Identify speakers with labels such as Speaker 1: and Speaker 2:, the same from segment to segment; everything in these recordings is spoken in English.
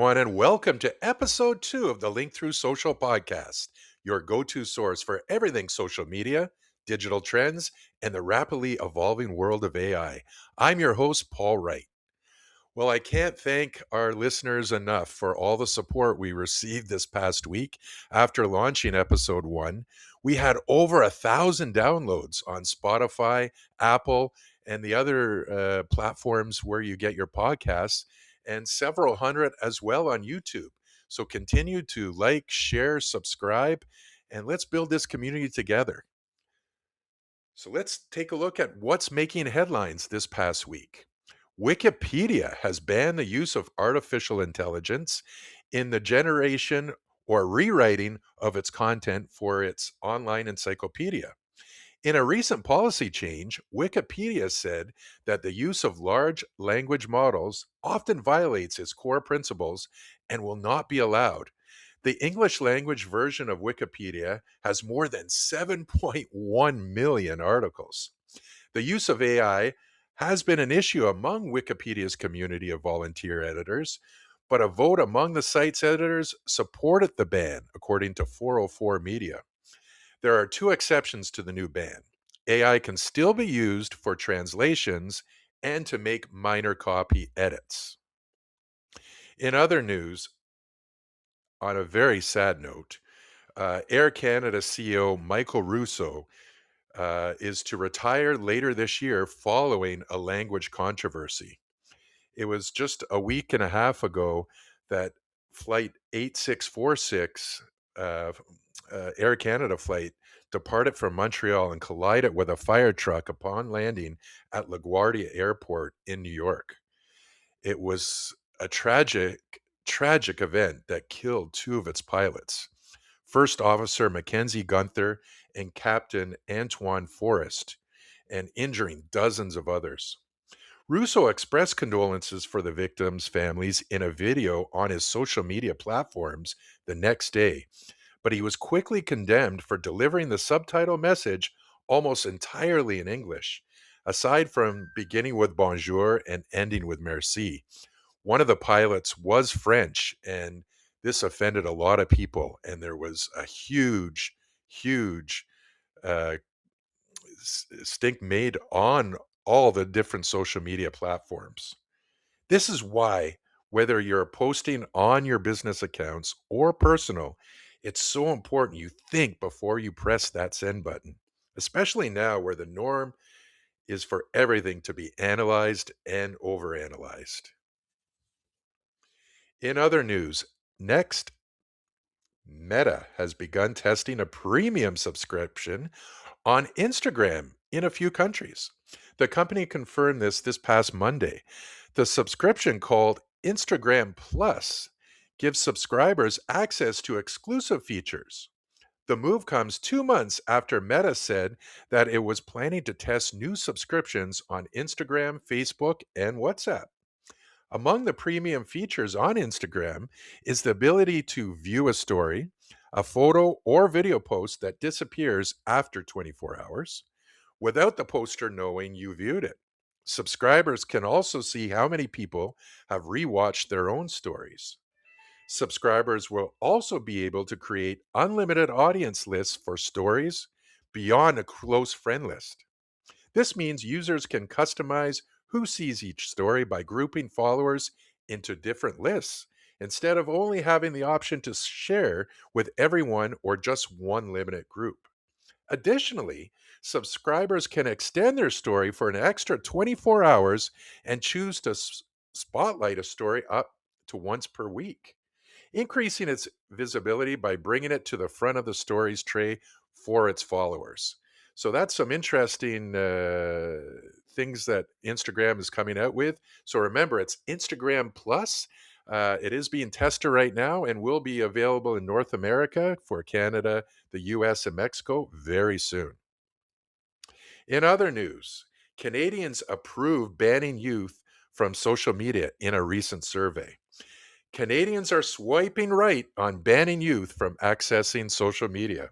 Speaker 1: everyone, and welcome to episode 2 of the Link Through Social podcast, your go to source for everything social media, digital trends, and the rapidly evolving world of AI. I'm your host, Paul Wright. Well, I can't thank our listeners enough for all the support we received this past week after launching episode 1. We had over 1,000 downloads on Spotify, Apple, and the other platforms where you get your podcasts, and several hundred as well on YouTube. So continue to like, share, subscribe, and let's build this community together. So let's take a look at what's making headlines this past week. Wikipedia has banned the use of artificial intelligence in the generation or rewriting of its content for its online encyclopedia. In a recent policy change, Wikipedia said that the use of large language models often violates its core principles and will not be allowed. The English language version of Wikipedia has more than 7.1 million articles. The use of AI has been an issue among Wikipedia's community of volunteer editors, but a vote among the site's editors supported the ban, according to 404 Media. There are two exceptions to the new ban. AI can still be used for translations and to make minor copy edits. In other news, on a very sad note, Air Canada CEO Michael Russo is to retire later this year following a language controversy. It was just a week and a half ago that Flight 8646, Air Canada flight, departed from Montreal and collided with a fire truck upon landing at LaGuardia Airport in New York. It was a tragic event that killed two of its pilots. First Officer Mackenzie Gunther and Captain Antoine Forrest, and injuring dozens of others. Russo expressed condolences for the victims' families in a video on his social media platforms the next day, but he was quickly condemned for delivering the subtitle message almost entirely in English, aside from beginning with bonjour and ending with merci. One of the pilots was French, and this offended a lot of people, and there was a huge uh, stink made on all the different social media platforms. This is why, whether you're posting on your business accounts or personal, it's so important you think before you press that send button, especially now where the norm is for everything to be analyzed and overanalyzed. In other news, next, Meta has begun testing a premium subscription on Instagram in a few countries. The company confirmed this past Monday. The subscription, called Instagram Plus, gives subscribers access to exclusive features. The move comes 2 months after Meta said that it was planning to test new subscriptions on Instagram, Facebook, and WhatsApp. Among the premium features on Instagram is the ability to view a story, a photo or video post that disappears after 24 hours without the poster knowing you viewed it. Subscribers can also see how many people have rewatched their own stories. Subscribers will also be able to create unlimited audience lists for stories beyond a close friend list. This means users can customize who sees each story by grouping followers into different lists instead of only having the option to share with everyone or just one limited group. Additionally, subscribers can extend their story for an extra 24 hours and choose to spotlight a story up to once per week, increasing its visibility by bringing it to the front of the stories tray for its followers. So that's some interesting things that Instagram is coming out with. So remember, it's Instagram Plus. It is being tested right now and will be available in North America, for Canada, the US, and Mexico very soon. In other news, Canadians approved banning youth from social media in a recent survey. Canadians are swiping right on banning youth from accessing social media.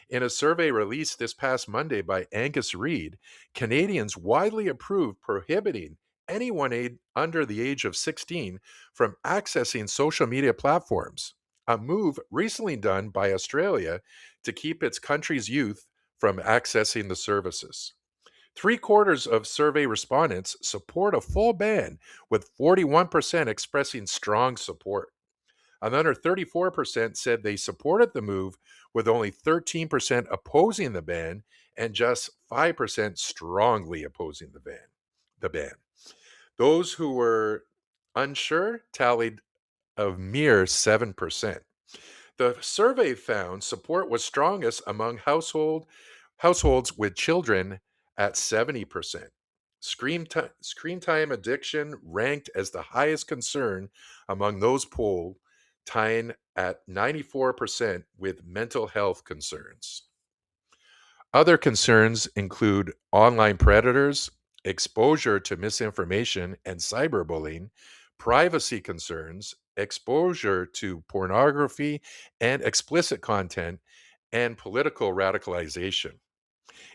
Speaker 1: In a survey released this past Monday by Angus Reid, Canadians widely approved prohibiting anyone under the age of 16 from accessing social media platforms, a move recently done by Australia to keep its country's youth from accessing the services. Three-quarters of survey respondents support a full ban, with 41% expressing strong support. Another 34% said they supported the move, with only 13% opposing the ban and just 5% strongly opposing the ban. Those who were unsure tallied a mere 7%. The survey found support was strongest among households with children at 70%. Screen time addiction ranked as the highest concern among those polled, tying at 94% with mental health concerns. Other concerns include online predators, exposure to misinformation and cyberbullying, privacy concerns, exposure to pornography and explicit content, and political radicalization.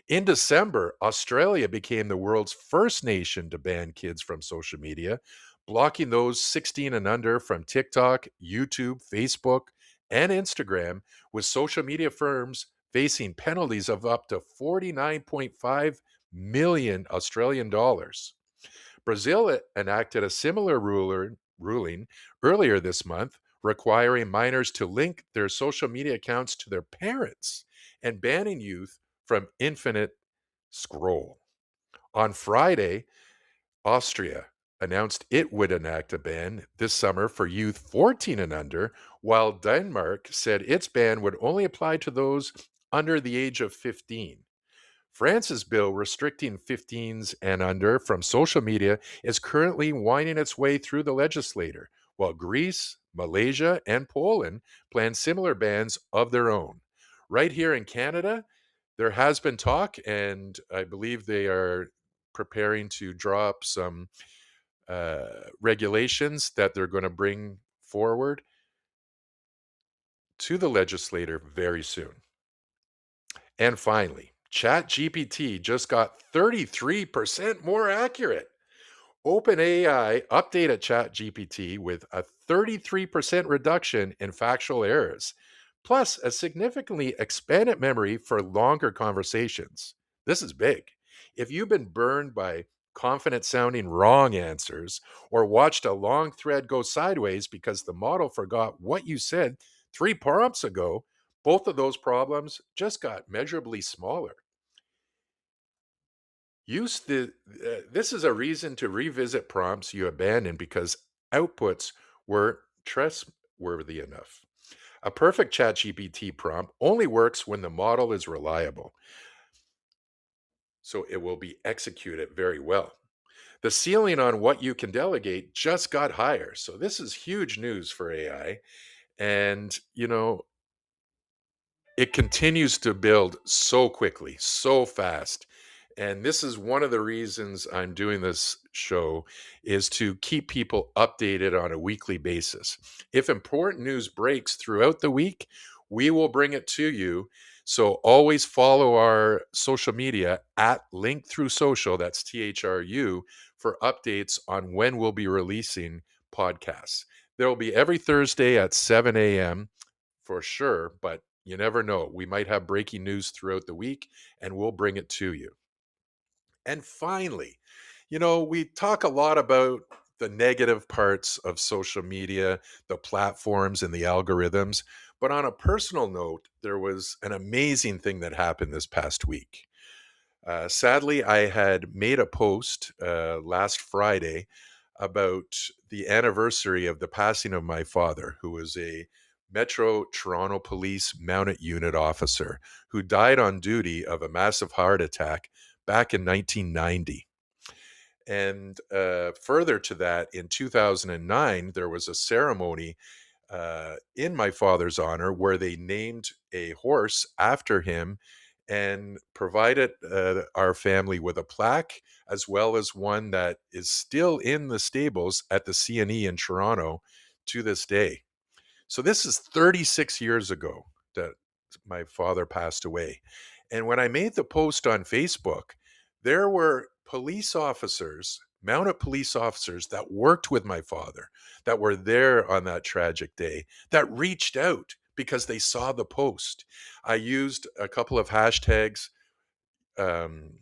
Speaker 1: In December, Australia became the world's first nation to ban kids from social media, blocking those 16 and under from TikTok, YouTube, Facebook, and Instagram, with social media firms facing penalties of up to 49.5 million Australian dollars. Brazil enacted a similar ruling earlier this month, requiring minors to link their social media accounts to their parents and banning youth from infinite scroll. On Friday, Austria announced it would enact a ban this summer for youth 14 and under, while Denmark said its ban would only apply to those under the age of 15. France's bill restricting 15s and under from social media is currently winding its way through the legislature, while Greece, Malaysia, and Poland plan similar bans of their own. Right here in Canada, there has been talk, and I believe they are preparing to draw up some regulations that they're going to bring forward to the legislator very soon. And finally, ChatGPT just got 33% more accurate. OpenAI updated ChatGPT with a 33% reduction in factual errors, plus a significantly expanded memory for longer conversations. This is big. If you've been burned by confident sounding wrong answers or watched a long thread go sideways because the model forgot what you said 3 prompts ago, both of those problems just got measurably smaller. This is a reason to revisit prompts you abandoned because outputs weren't trustworthy enough. A perfect ChatGPT prompt only works when the model is reliable, so it will be executed very well. The ceiling on what you can delegate just got higher. So this is huge news for AI. And, it continues to build so quickly, so fast. And this is one of the reasons I'm doing this show, is to keep people updated on a weekly basis. If important news breaks throughout the week, we will bring it to you. So always follow our social media at Link Through Social, that's THRU, for updates on when we'll be releasing podcasts. There will be every Thursday at 7 a.m. for sure, but you never know. We might have breaking news throughout the week, and we'll bring it to you. And finally, we talk a lot about the negative parts of social media, the platforms, and the algorithms. But on a personal note, there was an amazing thing that happened this past week. Sadly, I had made a post last Friday about the anniversary of the passing of my father, who was a Metro Toronto Police Mounted Unit officer who died on duty of a massive heart attack back in 1990. And further to that, in 2009, there was a ceremony in my father's honor where they named a horse after him and provided our family with a plaque, as well as one that is still in the stables at the CNE in Toronto to this day. So this is 36 years ago that my father passed away. And when I made the post on Facebook, there were police officers mounted police officers that worked with my father, that were there on that tragic day, that reached out because they saw the post. I used a couple of hashtags um,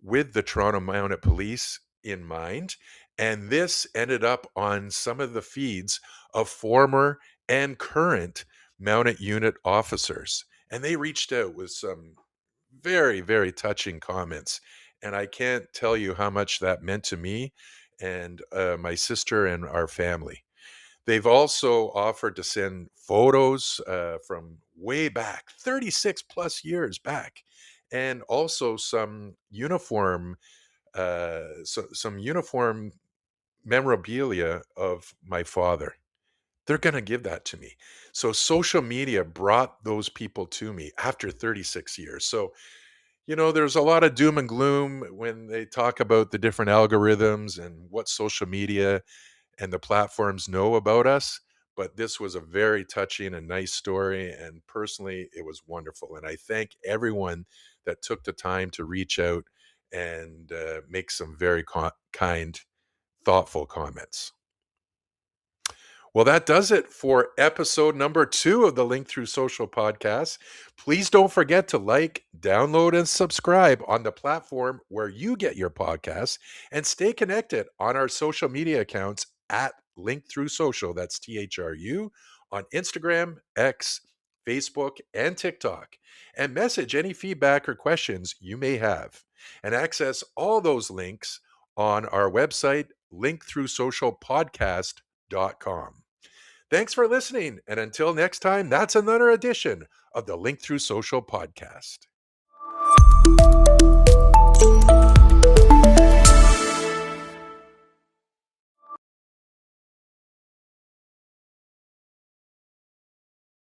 Speaker 1: with the Toronto Mounted Police in mind. And this ended up on some of the feeds of former and current mounted unit officers. And they reached out with some very, very touching comments. And I can't tell you how much that meant to me and my sister and our family. They've also offered to send photos from way back, 36 plus years back, and also some uniform, some uniform memorabilia of my father. They're going to give that to me. So social media brought those people to me after 36 years. So, there's a lot of doom and gloom when they talk about the different algorithms and what social media and the platforms know about us. But this was a very touching and nice story. And personally, it was wonderful. And I thank everyone that took the time to reach out and make some very kind, thoughtful comments. Well, that does it for episode number 2 of the Link Through Social podcast. Please don't forget to like, download, and subscribe on the platform where you get your podcasts, and stay connected on our social media accounts at Link Through Social. That's THRU on Instagram, X, Facebook, and TikTok. And message any feedback or questions you may have. And access all those links on our website, linkthroughsocialpodcast.com. Thanks for listening. And until next time, that's another edition of the Link Through Social podcast.